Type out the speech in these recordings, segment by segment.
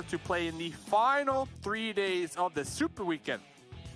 order to play in the final 3 days of the Super Weekend.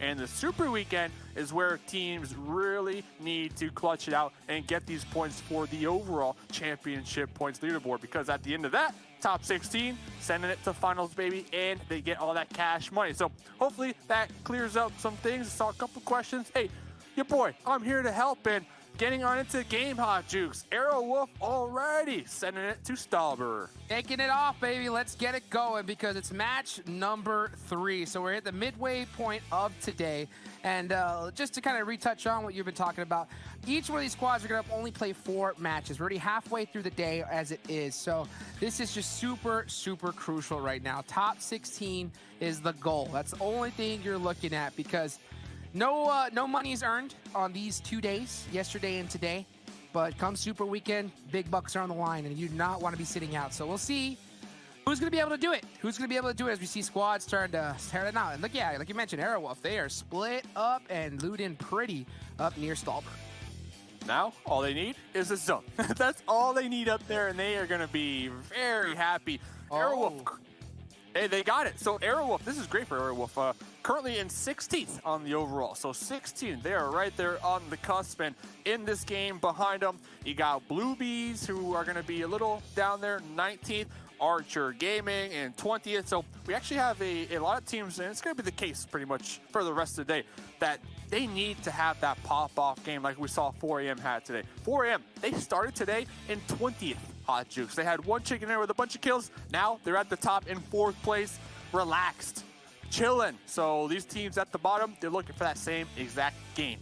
And the Super Weekend is where teams really need to clutch it out and get these points for the overall championship points leaderboard. Because at the end of that, top 16, sending it to finals, baby, and they get all that cash money. So hopefully that clears up some things. I saw a couple questions. Hey, your boy, I'm here to help. And getting on into the game, Hot Jukes. Arrow Wolf already sending it to Stauber. Taking it off, baby. Let's get it going because it's match number 3. So we're at the midway point of today. And just to kind of retouch on what you've been talking about, each one of these squads are going to only play 4 matches. We're already halfway through the day as it is. So this is just super, super crucial right now. Top 16 is the goal. That's the only thing you're looking at because no money is earned on these 2 days, yesterday and today. But come Super Weekend, big bucks are on the line, and you do not want to be sitting out. So we'll see who's going to be able to do it. Who's going to be able to do it as we see squads starting to tear it out. And look, yeah, like you mentioned, Airwolf, they are split up and loot in pretty up near Stauber. Now, all they need is a zone. That's all they need up there, and they are going to be very happy. Airwolf, hey, they got it. So Airwolf, this is great for Airwolf. Currently in 16th on the overall. So 16th, they are right there on the cusp. And in this game behind them, you got Blue Bees, who are going to be a little down there, 19th. Archer Gaming in 20th. So we actually have a lot of teams, and it's going to be the case pretty much for the rest of the day, that they need to have that pop-off game like we saw 4 a.m. had today. 4 a.m., they started today in 20th, Hot Jukes. They had one chicken there with a bunch of kills. Now they're at the top in 4th place, relaxed, chilling. So these teams at the bottom, they're looking for that same exact game.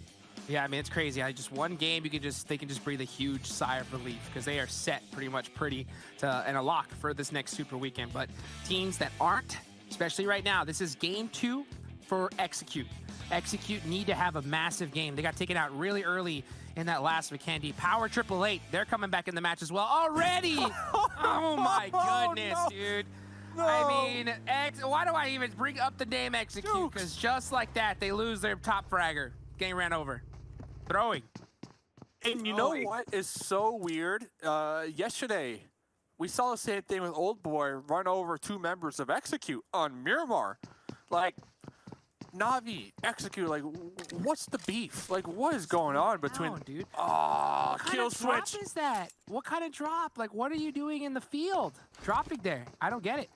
Yeah, I mean, it's crazy. Just one game, they can just breathe a huge sigh of relief because they are set pretty much and a lock for this next Super Weekend. But teams that aren't, especially right now, this is game 2 for Execute. Execute need to have a massive game. They got taken out really early in that last Vikendi. Power 888, they're coming back in the match as well already. Oh my goodness, no. Dude. No. I mean, why do I even bring up the name Execute? Because just like that, they lose their top fragger. Game ran over. Throwing. And you know what is so weird? Yesterday, we saw the same thing with Old Boy run over 2 members of Execute on Miramar. Like, Navi, Execute, like, what's the beef? Like, what is going on between... dude. Oh, kill switch. What kind of drop is that? What kind of drop? Like, what are you doing in the field? Dropping there. I don't get it.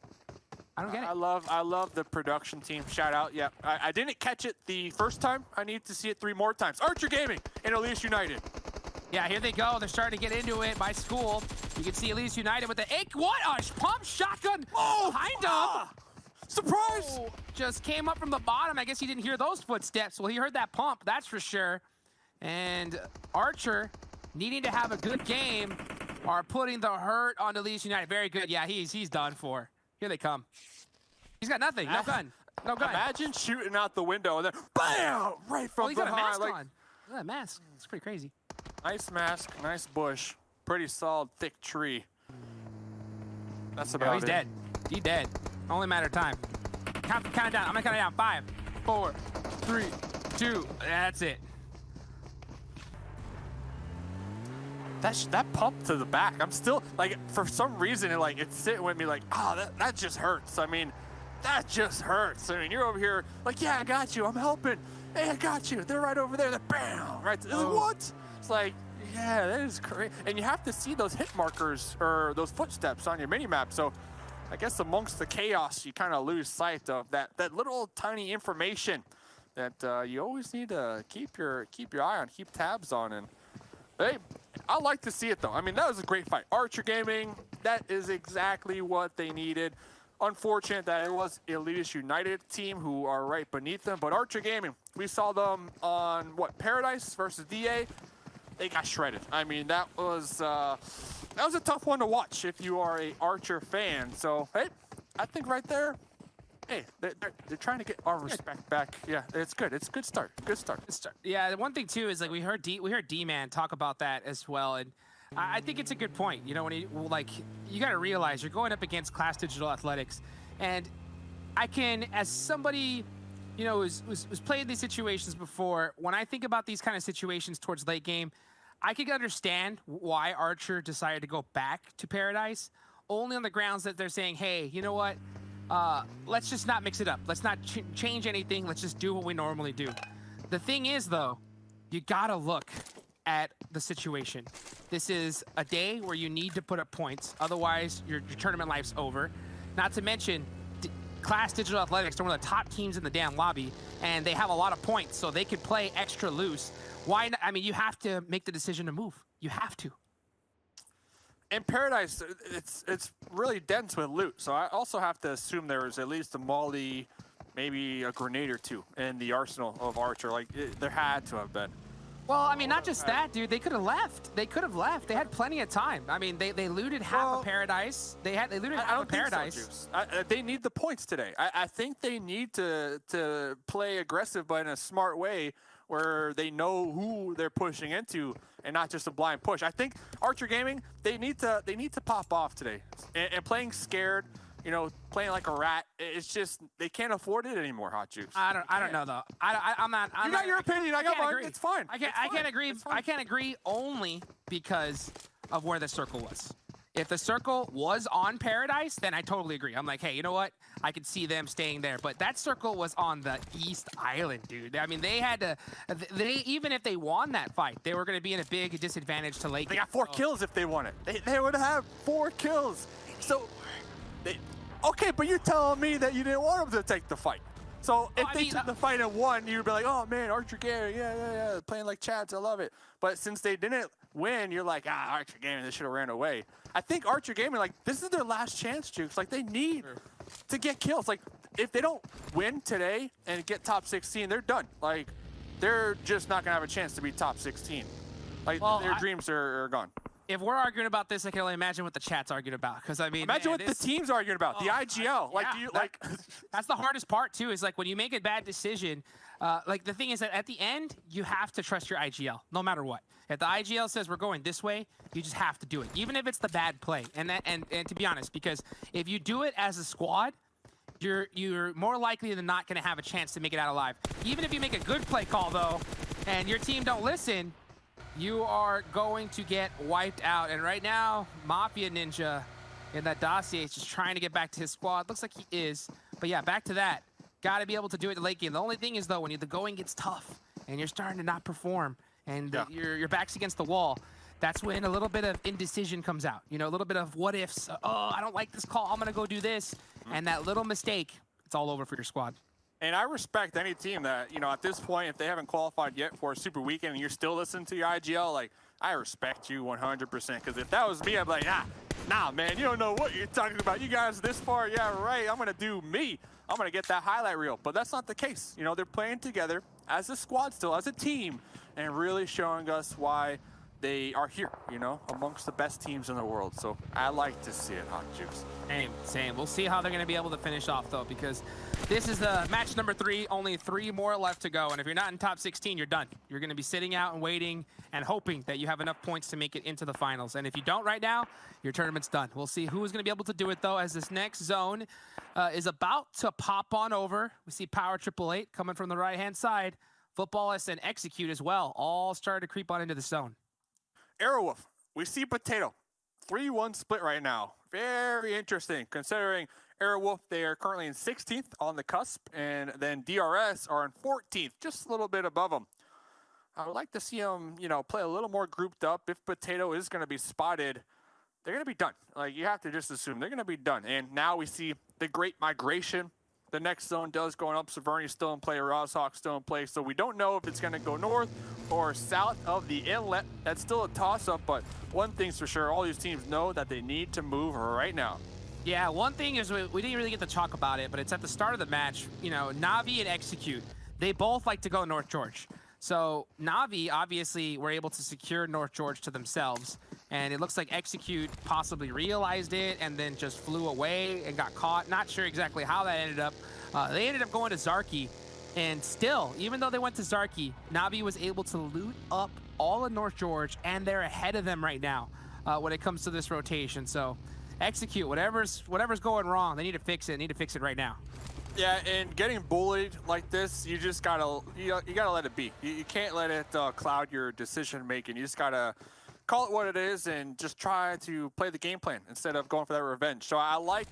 I don't get it. I love the production team. Shout out. Yeah, I didn't catch it the first time. I need to see it 3 more times. Archer Gaming and Elise United. Yeah, here they go. They're starting to get into it by school. You can see Elise United with the what a pump shotgun behind him. Surprise! Just came up from the bottom. I guess he didn't hear those footsteps. Well, he heard that pump, that's for sure. And Archer, needing to have a good game, are putting the hurt on Elise United. Very good. Yeah, he's done for. Here they come. He's got nothing. No gun. No gun. Imagine shooting out the window and then BAM! Right from he's behind. Got a mask on. Look at that mask. It's pretty crazy. Nice mask, nice bush. Pretty solid, thick tree. That's about it. He's dead. He's dead. Only matter of time. Count it down. I'm gonna count it down. 5, 4, 3, 2. That's it. That pump to the back, I'm still, like, for some reason, it's sitting with me like, oh, that just hurts. I mean, that just hurts. I mean, you're over here like, yeah, I got you. I'm helping. Hey, I got you. They're right over there. They're bam, right? What? It's like, yeah, that is crazy. And you have to see those hit markers or those footsteps on your mini-map. So I guess amongst the chaos, you kind of lose sight of that little tiny information that you always need to keep your eye on, keep tabs on. And hey, I like to see it though. I mean, that was a great fight. Archer Gaming, that is exactly what they needed. Unfortunate that it was Elitist United team who are right beneath them, but Archer Gaming, we saw them on Paradise versus DA. They got shredded. I mean, that was a tough one to watch if you are a Archer fan. So hey, I think right there, hey, they're trying to get our respect back. Yeah, it's good. It's a good start. Good start. Yeah, the one thing too is like we heard D-Man talk about that as well, and I think it's a good point. You know, when you got to realize you're going up against Class Digital Athletics, and I can, as somebody, you know, who's played these situations before, when I think about these kind of situations towards late game, I can understand why Archer decided to go back to Paradise, only on the grounds that they're saying, hey, you know what? let's just not mix it up. Let's not change anything. Let's just do what we normally do. The thing is, though, you gotta look at the situation. This is a day where you need to put up points. Otherwise, your tournament life's over. Not to mention, Class Digital Athletics, they're one of the top teams in the damn lobby, and they have a lot of points, so they could play extra loose. Why not? I mean, you have to make the decision to move. You have to. In Paradise, it's really dense with loot, so I also have to assume there was at least a molly, maybe a grenade or two in the arsenal of Archer. Like, there had to have been. Well, I mean, not just that, dude. They could have left. They could have left. They had plenty of time. I mean, they looted half of Paradise. They looted half of Paradise. So, they need the points today. I think they need to play aggressive, but in a smart way, where they know who they're pushing into and not just a blind push. I think Archer Gaming, they need to pop off today. And playing scared, you know, playing like a rat, it's just they can't afford it anymore, Hot Juice. I don't know though. I'm not. You got your opinion. I got mine. Agree. It's fine. I can't agree. I can't agree only because of where the circle was. If the circle was on Paradise, then I totally agree. I'm like, hey, you know what? I could see them staying there. But that circle was on the East Island, dude. I mean, they had to. Even if they won that fight, they were going to be in a big disadvantage to Lake. They got 4 kills if they won it. They would have 4 kills. So, okay, but you're telling me that you didn't want them to take the fight. So if they took the fight and won, you'd be like, oh man, Archer Gaming, yeah, playing like Chads, I love it. But since they didn't win, you're like, Archer Gaming, they should have ran away. I think Archer Gaming, like, this is their last chance, Jukes. Like, they need to get kills. Like, if they don't win today and get top 16, they're done. Like, they're just not gonna have a chance to be top 16. Like, their dreams are gone. If we're arguing about this, I can only imagine what the chat's arguing about. Because I mean, imagine what the team's arguing about. The IGL, that's the hardest part too. Is like when you make a bad decision. Like the thing is that at the end, you have to trust your IGL, no matter what. If the IGL says we're going this way, you just have to do it, even if it's the bad play. And to be honest, because if you do it as a squad, you're more likely than not going to have a chance to make it out alive. Even if you make a good play call though, and your team don't listen, you are going to get wiped out. And right now, Mafia Ninja in that dossier is just trying to get back to his squad. Looks like he is. But yeah, back to that. Got to be able to do it in the late game. The only thing is, though, when the going gets tough and you're starting to not perform and your back's against the wall, that's when a little bit of indecision comes out. You know, a little bit of what ifs. Oh, I don't like this call. I'm going to go do this. And that little mistake, it's all over for your squad. And I respect any team that, you know, at this point, if they haven't qualified yet for a Super Weekend and you're still listening to your IGL, like, I respect you 100%. Because if that was me, I'd be like, nah, man, you don't know what you're talking about. You guys this far, yeah, right, I'm going to do me. I'm going to get that highlight reel. But that's not the case. You know, they're playing together as a squad still, as a team, and really showing us why they are here, you know, amongst the best teams in the world. So I like to see it, Hot Juice. Same. We'll see how they're going to be able to finish off, though, because this is the match number 3. Only 3 more left to go. And if you're not in top 16, you're done. You're going to be sitting out and waiting and hoping that you have enough points to make it into the finals. And if you don't right now, your tournament's done. We'll see who's going to be able to do it, though, as this next zone is about to pop on over. We see Power 888 coming from the right-hand side. Footballist and Execute as well, all started to creep on into the zone. Aerowolf, we see Potato. 3-1 split right now. Very interesting, considering Aerowolf, they are currently in 16th on the cusp, and then DRS are in 14th, just a little bit above them. I would like to see them, you know, play a little more grouped up. If Potato is going to be spotted, they're going to be done. Like, you have to just assume they're going to be done. And now we see the Great Migration. The next zone does going up. Severny's still in play. Rozhawk's still in play. So we don't know if it's going to go north or south of the inlet. That's still a toss-up, but one thing's for sure. All these teams know that they need to move right now. Yeah, one thing is we didn't really get to talk about it, but it's at the start of the match. You know, Navi and Execute, they both like to go North George. So Navi obviously were able to secure North George to themselves, and it looks like Execute possibly realized it and then just flew away and got caught. Not sure exactly how that ended up. They ended up going to Zarky, and still, even though they went to Zarky, Navi was able to loot up all of North George, and they're ahead of them right now when it comes to this rotation. So Execute, whatever's going wrong, they need to fix it. They need to fix it right now. Yeah, and getting bullied like this, you just gotta let it be. You can't let it cloud your decision making. You just gotta call it what it is and just try to play the game plan instead of going for that revenge. So I like,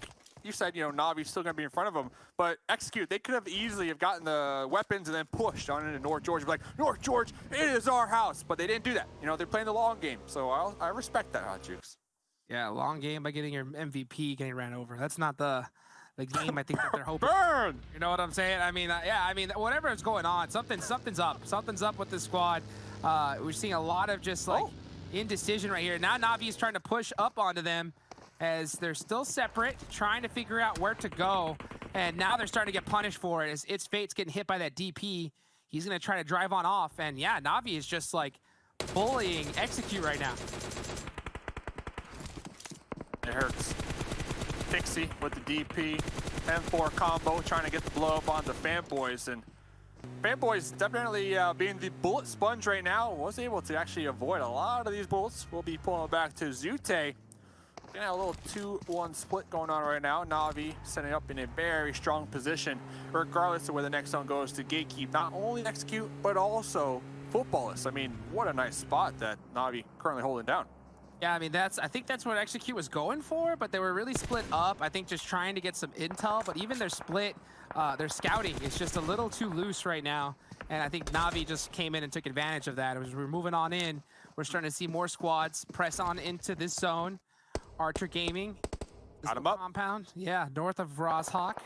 you said, you know, Navi's still going to be in front of them, but Execute, they could have easily have gotten the weapons and then pushed on into North Georgia. Like, North Georgia, it is our house, but they didn't do that. You know, they're playing the long game, so I respect that, Hot Jukes. Yeah, long game by getting your MVP getting ran over. That's not the game I think that they're hoping. Burn! You know what I'm saying? I mean, yeah, I mean, whatever is going on, something's up. Something's up with the squad. We're seeing a lot of just like indecision right here. Now Navi is trying to push up onto them as they're still separate, trying to figure out where to go. And now they're starting to get punished for it as It's Fate's getting hit by that DP. He's going to try to drive on off. And yeah, Navi is just like bullying Execute right now. It hurts. Pixie with the DP. M4 combo trying to get the blow up on the Fanboys. And Fanboys definitely being the bullet sponge right now, was able to actually avoid a lot of these bullets. We'll be pulling it back to Zute. Gonna have a little 2-1 split going on right now. Navi setting up in a very strong position, regardless of where the next zone goes to gatekeep. Not only Execute, but also Footballists. I mean, what a nice spot that Navi currently holding down. Yeah, I mean, I think that's what Execute was going for, but they were really split up. I think just trying to get some intel, but even their split, their scouting is just a little too loose right now. And I think Navi just came in and took advantage of that. As we're moving on in, we're starting to see more squads press on into this zone. Archer Gaming, got him up. Compound, yeah, north of Roshawk,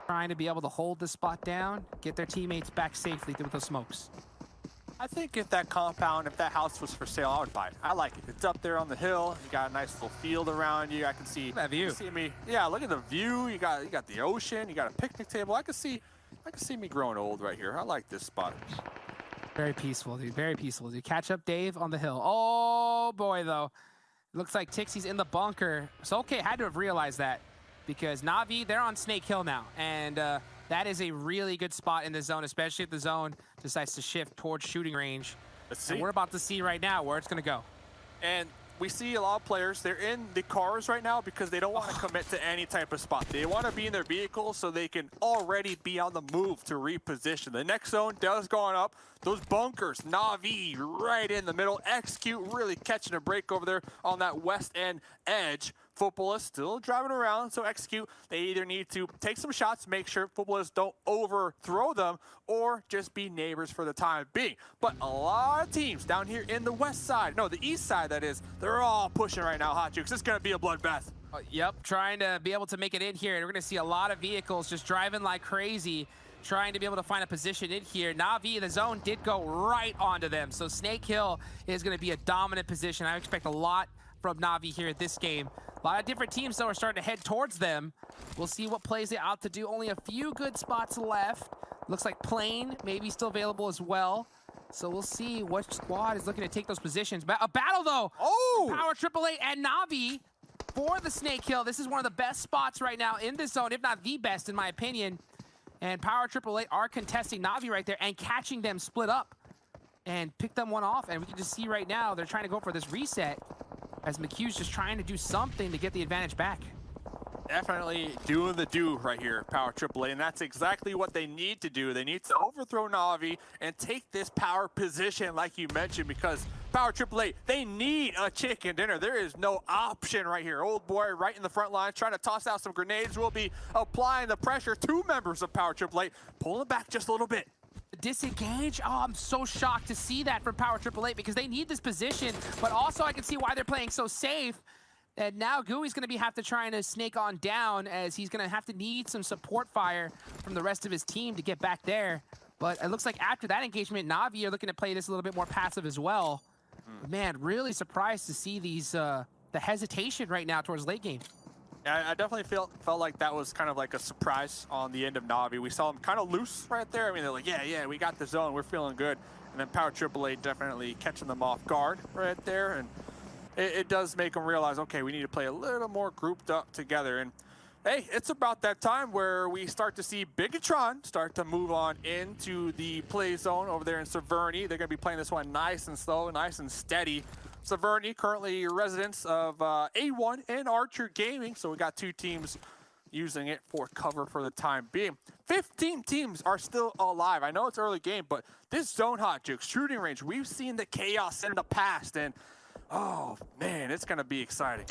trying to be able to hold the spot down, get their teammates back safely through the smokes. I think if that compound, if that house was for sale, I would buy it. I like it. It's up there on the hill. You got a nice little field around you. I can see that view. See me. Yeah, look at the view. You got the ocean. You got a picnic table. I can see me growing old right here. I like this spot. Very peaceful, dude. Very peaceful, dude. Catch up Dave on the hill. Oh boy, though. Looks like Tixie's in the bunker. So okay, had to have realized that because Navi, they're on Snake Hill now, and that is a really good spot in the zone, especially if the zone decides to shift towards shooting range. Let's see. And we're about to see right now where it's going to go. And we see a lot of players, they're in the cars right now because they don't want to commit to any type of spot. They want to be in their vehicle so they can already be on the move to reposition. The next zone does go on up. Those bunkers, Navi right in the middle. Execute really catching a break over there on that west end edge. Footballists still driving around, so Execute, they either need to take some shots, make sure Footballists don't overthrow them, or just be neighbors for the time being. But a lot of teams down here in the west side, no, the east side that is, they're all pushing right now, Hot Jukes. It's going to be a bloodbath. Yep, trying to be able to make it in here. And we're going to see a lot of vehicles just driving like crazy, trying to be able to find a position in here. Navi, the zone did go right onto them, so Snake Hill is going to be a dominant position. I expect a lot from Navi here at this game. A lot of different teams, though, are starting to head towards them. We'll see what plays they out to do. Only a few good spots left. Looks like Plane maybe still available as well. So we'll see what squad is looking to take those positions. A battle, though. Oh! Power 888 and Navi for the Snake Hill. This is one of the best spots right now in this zone, if not the best, in my opinion. And Power 888 are contesting Navi right there and catching them split up and pick them one off. And we can just see right now they're trying to go for this reset, as McHugh's just trying to do something to get the advantage back. Definitely doing the do right here, Power 888, and that's exactly what they need to do. They need to overthrow Navi and take this power position like you mentioned, because Power 888, they need a chicken dinner. There is no option right here. Old boy right in the front line trying to toss out some grenades. Will be applying the pressure. Two members of Power 888 pulling back just a little bit. Disengage? Oh, I'm so shocked to see that from Power 888 because they need this position, but also I can see why they're playing so safe. And now Gooey's going to have to try to snake on down, as he's going to have to need some support fire from the rest of his team to get back there. But it looks like after that engagement, Navi are looking to play this a little bit more passive as well. Man, really surprised to see these the hesitation right now towards late game. Yeah, I definitely felt like that was kind of like a surprise on the end of Navi. We saw them kind of loose right there. I mean, they're like, yeah, we got the zone. We're feeling good. And then Power 888 definitely catching them off guard right there. And it does make them realize, okay, we need to play a little more grouped up together. And hey, it's about that time where we start to see Bigetron start to move on into the play zone over there in Severny. They're going to be playing this one nice and slow, nice and steady. Severny, currently residents of A1 and Archer Gaming, so we got two teams using it for cover for the time being. 15 teams are still alive. I know it's early game, but this zone, Hot Jukes, shooting range, we've seen the chaos in the past, and Oh, man, it's going to be exciting.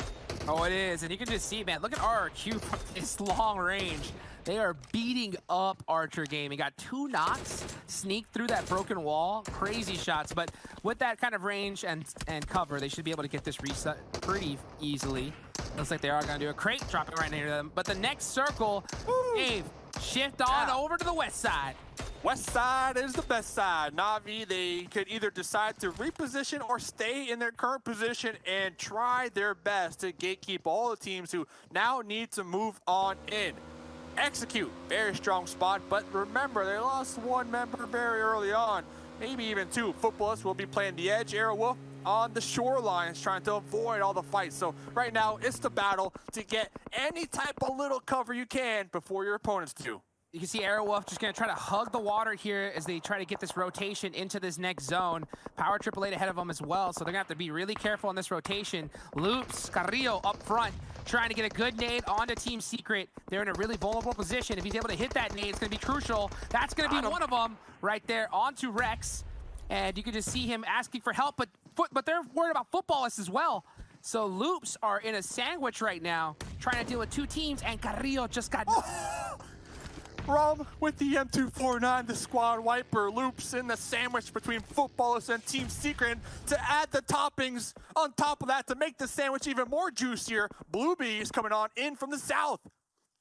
Oh, it is. And you can just see, man, look at RRQ from this long range. They are beating up Archer Gaming. Got 2 knocks, sneaked through that broken wall. Crazy shots. But with that kind of range and cover, they should be able to get this reset pretty easily. Looks like they are going to do a crate, drop it right near them. But the next circle, Dave, shift on over to the west side. West side is the best side. Na'Vi, they could either decide to reposition or stay in their current position and try their best to gatekeep all the teams who now need to move on in. Execute, very strong spot, but remember, they lost 1 member very early on, maybe even 2. Footballists will be playing the edge, Airwolf on the shorelines, trying to avoid all the fights. So right now, it's the battle to get any type of little cover you can before your opponents do. You can see Airwolf just going to try to hug the water here as they try to get this rotation into this next zone. Power Triple Eight ahead of them as well, so they're going to have to be really careful on this rotation. Loops, Carrillo up front, trying to get a good nade onto Team Secret. They're in a really vulnerable position. If he's able to hit that nade, it's going to be crucial. That's going to be one of them right there onto Rex. And you can just see him asking for help, but they're worried about footballists as well. So Loops are in a sandwich right now, trying to deal with 2 teams, and Carrillo just got... Rom with the M249, the squad wiper. Loops in the sandwich between Footballists and Team Secret. To add the toppings on top of that to make the sandwich even more juicier, Blue Bees coming on in from the south.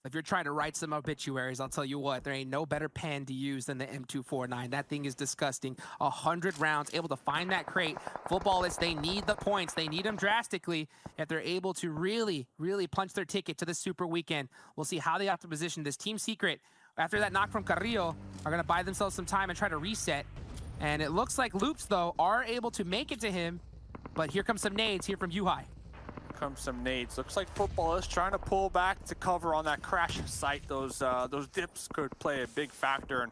If you're trying to write some obituaries, I'll tell you what, there ain't no better pen to use than the M249. That thing is disgusting. 100 rounds, able to find that crate. Footballists, they need the points. They need them drastically if they're able to really, really punch their ticket to the Super Weekend. We'll see how they have to position this. Team Secret, after that knock from Carrillo, are going to buy themselves some time and try to reset. And it looks like Loops, though, are able to make it to him. But here comes some nades here from Yuhai. Comes some nades. Looks like Footballists trying to pull back to cover on that crash site. Those dips could play a big factor in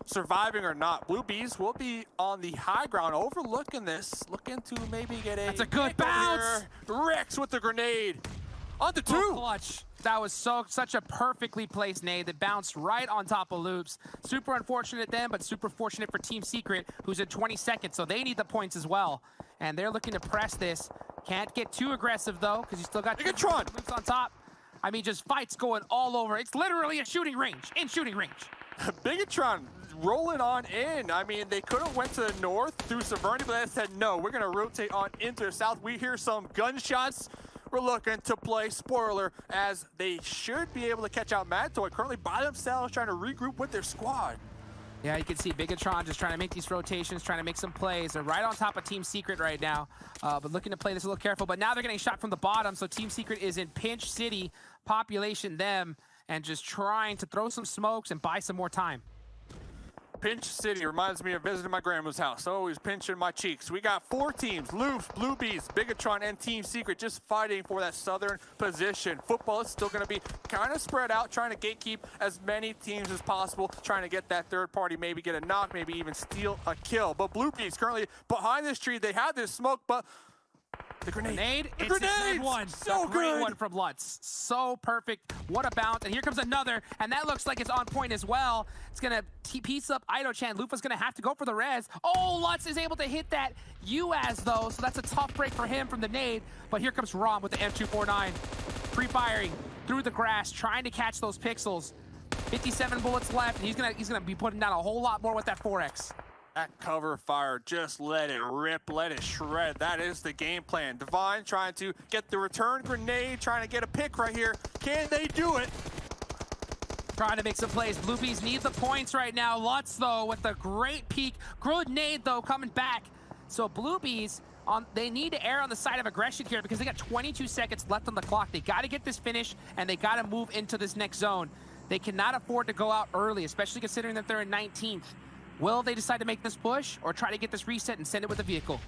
surviving or not. Blue Bees will be on the high ground overlooking this, looking to maybe get a... That's a good bounce! Rex with the grenade. On the 2. Oh, clutch. That was such a perfectly placed nade that bounced right on top of Loops. Super unfortunate then, but super fortunate for Team Secret, who's at 20 seconds, so they need the points as well. And they're looking to press this. Can't get too aggressive, though, because you still got Bigetron Loops on top. I mean, just fights going all over. It's literally a shooting range, in shooting range. Bigetron rolling on in. I mean, they could have went to the north through Severnity, but they said, no, we're going to rotate on into the south. We hear some gunshots. We're looking to play spoiler, as they should be able to catch out Madtoy, currently by themselves, trying to regroup with their squad. Yeah, you can see Bigetron just trying to make these rotations, trying to make some plays. They're right on top of Team Secret right now, but looking to play this a little careful. But now they're getting shot from the bottom, so Team Secret is in pinch city, population them, and just trying to throw some smokes and buy some more time. Pinch City reminds me of visiting my grandma's house. Always pinching my cheeks. We got 4 teams, Loops, Blue Bees, Bigetron, and Team Secret just fighting for that southern position. Football is still going to be kind of spread out, trying to gatekeep as many teams as possible, trying to get that third party, maybe get a knock, maybe even steal a kill. But Blue Bees currently behind this tree. They have this smoke, but the grenade. It's a great one. So a great good. one from Lutz. So perfect. What a bounce. And here comes another. And that looks like it's on point as well. It's going to piece up Ido-chan. Lufa's going to have to go for the res. Oh, Lutz is able to hit that UAS, though. So that's a tough break for him from the nade. But here comes Rom with the M249. Pre-firing through the grass, trying to catch those pixels. 57 bullets left. And he's gonna be putting down a whole lot more with that 4X. That cover fire, just let it rip, let it shred. That is the game plan. Divine trying to get the return grenade, trying to get a pick right here. Can they do it? Trying to make some plays. Blue Bees need the points right now. Lutz, though, with a great peek. Grenade, though, coming back. So Blue Bees, they need to err on the side of aggression here because they got 22 seconds left on the clock. They got to get this finish, and they got to move into this next zone. They cannot afford to go out early, especially considering that they're in 19th. Will they decide to make this push or try to get this reset and send it with a vehicle?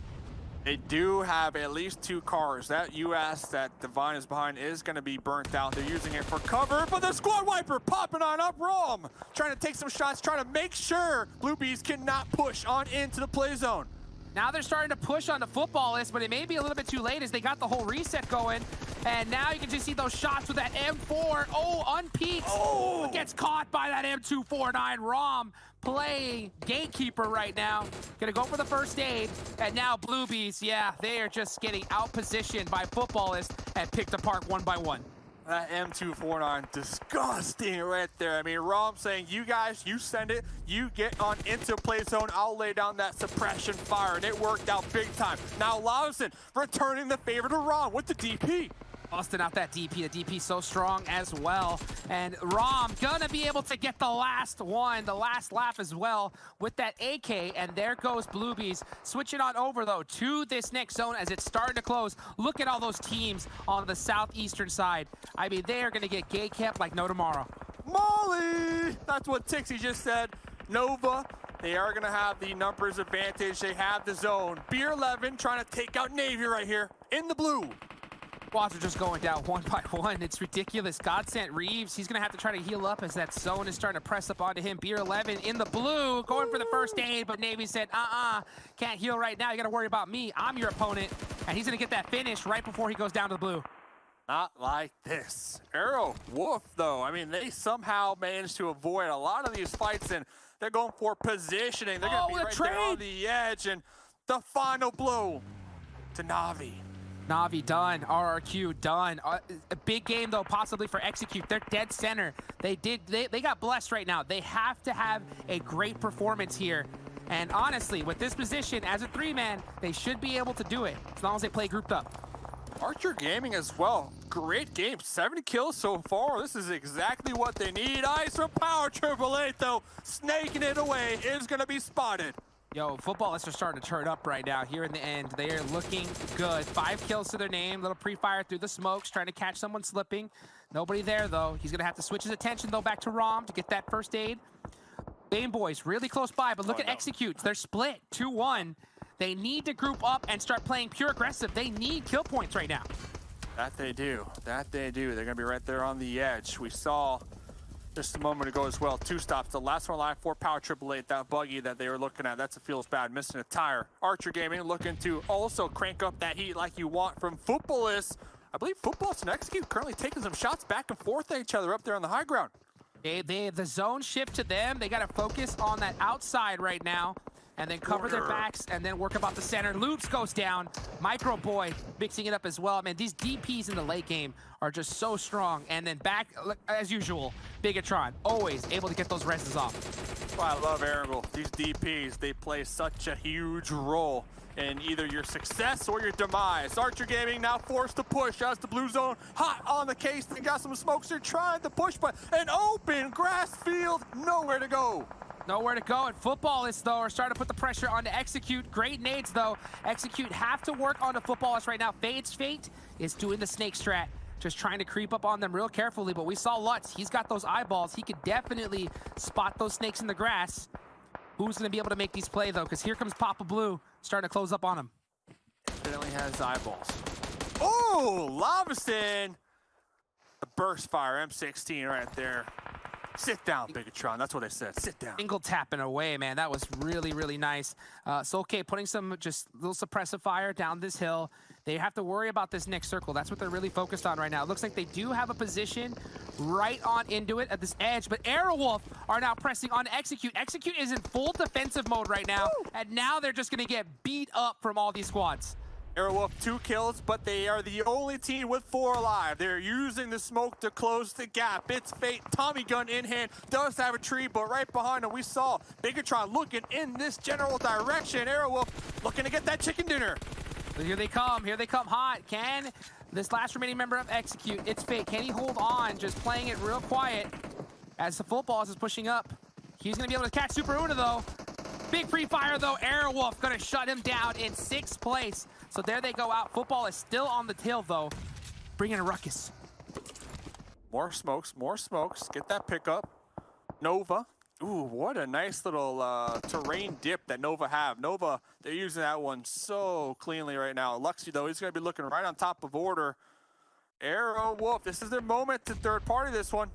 They do have at least 2 cars. That US that Divine is behind is going to be burnt out. They're using it for cover, but the squad wiper popping on up Rom. Trying to take some shots, trying to make sure Blue Bees cannot push on into the play zone. Now they're starting to push on the footballists, but it may be a little bit too late as they got the whole reset going. And now you can just see those shots with that M4. Oh, unpeaks. Oh! Gets caught by that M249. Rom playing gatekeeper right now. Gonna go for the first aid, and now Bluebees, yeah, they are just getting out-positioned by Footballists and picked apart one by one. That M249, disgusting right there. I mean, Rom saying, you guys, you send it, you get on into play zone, I'll lay down that suppression fire, and it worked out big time. Now Lawson returning the favor to Rom with the DP. Busting out that DP. The DP so strong as well. And Rom gonna be able to get the last one, the last laugh as well with that AK. And there goes Bluebees. Switching on over though to this next zone as it's starting to close. Look at all those teams on the southeastern side. I mean, they are gonna get gate kept like no tomorrow. Molly! That's what Tixie just said. Nova, they are gonna have the numbers advantage. They have the zone. Beer 11 trying to take out Navy right here in the blue. Squads are just going down one by one. It's ridiculous. God sent Reeves. He's going to have to try to heal up as that zone is starting to press up onto him. Beer 11 in the blue, going for the first aid, but Navy said, can't heal right now. You got to worry about me. I'm your opponent. And he's going to get that finish right before he goes down to the blue. Not like this. Arrow Wolf, though. I mean, they somehow managed to avoid a lot of these fights, and they're going for positioning. They're going to be right there on the edge, and the final blow to Navi. Navi done, RRQ done. A big game though, possibly for Execute. They're dead center. They got blessed right now. They have to have a great performance here. And honestly, with this position as a 3-man, they should be able to do it as long as they play grouped up. Archer Gaming as well. Great game. 70 kills so far. This is exactly what they need. Ice from Power 888 though, snaking it away, is going to be spotted. Yo, Footballists are starting to turn up right now here in the end. They are looking good. 5 kills to their name. Little pre-fire through the smokes, trying to catch someone slipping. Nobody there, though. He's going to have to switch his attention, though, back to Rom to get that first aid. Game Boys really close by, but look at Executes. They're split 2-1. They need to group up and start playing pure aggressive. They need kill points right now. That they do. That they do. They're going to be right there on the edge. We saw just a moment ago as well, 2 stops. The last one alive for Power 888, that buggy that they were looking at. That's a feels bad, missing a tire. Archer Gaming looking to also crank up that heat like you want from Footballists. I believe Footballists and Execute currently taking some shots back and forth at each other up there on the high ground. The zone shift to them. They got to focus on that outside right now and then cover their backs and then work about the center. Loops goes down. Micro Boy mixing it up as well. Man, these DPs in the late game are just so strong. And then back, as usual, Bigetron, always able to get those reses off. That's why I love Arangel. These DPs, they play such a huge role in either your success or your demise. Archer Gaming now forced to push as the blue zone hot on the case. They got some smokes. They're trying to push, but an open grass field, nowhere to go. Nowhere to go, and Footballists, though, are starting to put the pressure on to Execute. Great nades, though. Execute have to work on the Footballists right now. Fade's Fate is doing the snake strat, just trying to creep up on them real carefully, but we saw Lutz. He's got those eyeballs. He could definitely spot those snakes in the grass. Who's going to be able to make these play, though? Because here comes Papa Blue starting to close up on him. Definitely has eyeballs. Oh, Lavison. The burst fire, M16 right there. Sit down, Bigetron. That's what I said. Sit down. Single tapping away, man. That was really, really nice. So, okay, putting some just little suppressive fire down this hill. They have to worry about this next circle. That's what they're really focused on right now. It looks like they do have a position right on into it at this edge, but Airwolf are now pressing on Execute. Execute is in full defensive mode right now, and now they're just going to get beat up from all these squads. Airwolf 2 kills, but they are the only team with 4 alive. They're using the smoke to close the gap. It's Fate. Tommy gun in hand. Does have a tree, but right behind him we saw Bigetron looking in this general direction. Airwolf looking to get that chicken dinner. But here they come hot. Can this last remaining member of Execute, it's Fate, can he hold on, just playing it real quiet as the Footballs is pushing up. He's going to be able to catch Super Una, though. Big free fire, though. Airwolf going to shut him down in 6th place. So there they go out. Football is still on the tail, though. Bringing a ruckus. More smokes, more smokes. Get that pickup. Nova. Ooh, what a nice little terrain dip that Nova have. Nova, they're using that one so cleanly right now. Luxy, though, he's going to be looking right on top of order. Airwolf, this is their moment to third party this one.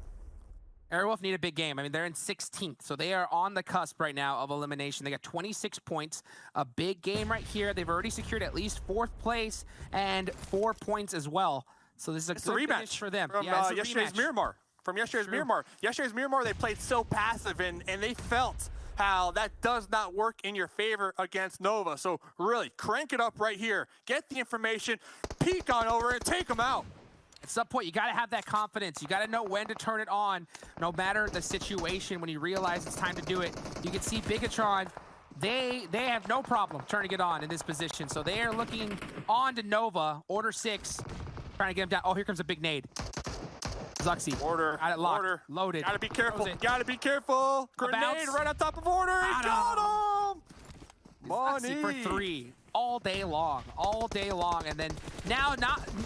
Airwolf need a big game. I mean, they're in 16th, so they are on the cusp right now of elimination. They got 26 points, a big game right here. They've already secured at least 4th place and 4 points as well. So this is a good finish for them. From yesterday's Miramar. From yesterday's Miramar. Yesterday's Miramar, they played so passive, and they felt how that does not work in your favor against Nova. So really, crank it up right here. Get the information, peek on over, and take them out. At some point, you got to have that confidence. You got to know when to turn it on, no matter the situation. When you realize it's time to do it, you can see Bigetron. They have no problem turning it on in this position. So they are looking on to Nova, Order 6, trying to get him down. Oh, here comes a big nade. Zuxi. Order. Got it locked. Order. Loaded. Gotta be careful. Gotta be careful. Grenade bounce. right on top of Order. He got him. Money. Zuxi for 3 all day long. All day long. And then now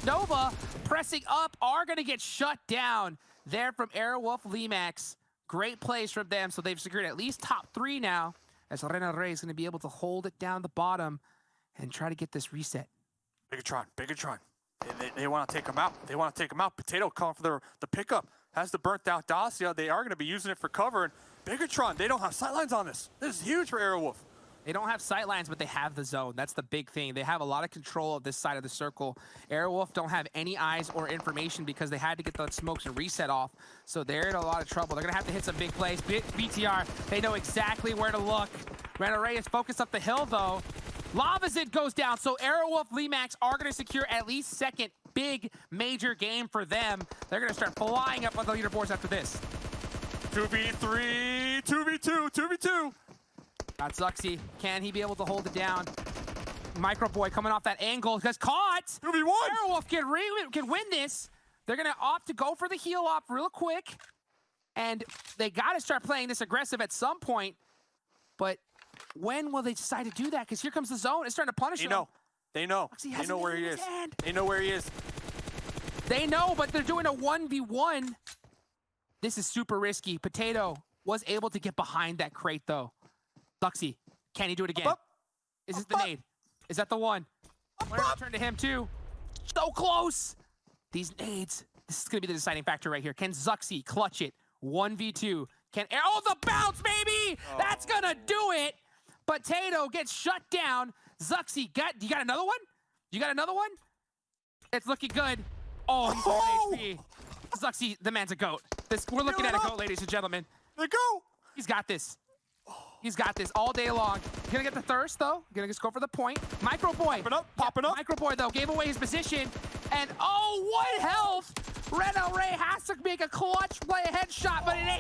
Nova pressing up are going to get shut down there from Airwolf Limax. Great plays from them. So they've secured at least top 3 now, as Rena Rey is going to be able to hold it down the bottom and try to get this reset. Bigetron. They want to take him out. They want to take him out. Potato calling for the pickup. Has the burnt out Dacia. They are going to be using it for cover. And Bigetron, they don't have sightlines on this. This is huge for Airwolf. They don't have sightlines, but they have the zone. That's the big thing. They have a lot of control of this side of the circle. Airwolf don't have any eyes or information because they had to get the smokes and reset off. So they're in a lot of trouble. They're going to have to hit some big plays. BTR, they know exactly where to look. Rena Rey is focused up the hill, though. Lavazid goes down, so Airwolf Limax are going to secure at least second big major game for them. They're going to start flying up on the leaderboards after this. 2v3, 2v2, 2v2. Got Zuxi. Can he be able to hold it down? Microboy coming off that angle. Gets caught. 2v1. Airwolf can win this. They're going to opt to go for the heal off real quick. And they got to start playing this aggressive at some point. But when will they decide to do that? Because here comes the zone. It's starting to punish them. They know. They know where he is. They know where he is. They know, but they're doing a 1v1. This is super risky. Potato was able to get behind that crate, though. Zuxi, can he do it again? Is this the nade? Is that the one? Turn to him, too. So close. These nades. This is going to be the deciding factor right here. Can Zuxi clutch it? 1v2. Oh, the bounce, baby! That's going to do it. Potato gets shut down. Zuxi, you got another one? You got another one? It's looking good. Oh, he's on HP. Zuxi, the man's a goat. We're looking at a goat, ladies and gentlemen. The goat. He's got this. He's got this all day long. Gonna get the thirst, though. Gonna just go for the point. Microboy. Popping up. Microboy, though, gave away his position. And, oh, 1 health. Rena Rey has to make a clutch play, a headshot, but it ain't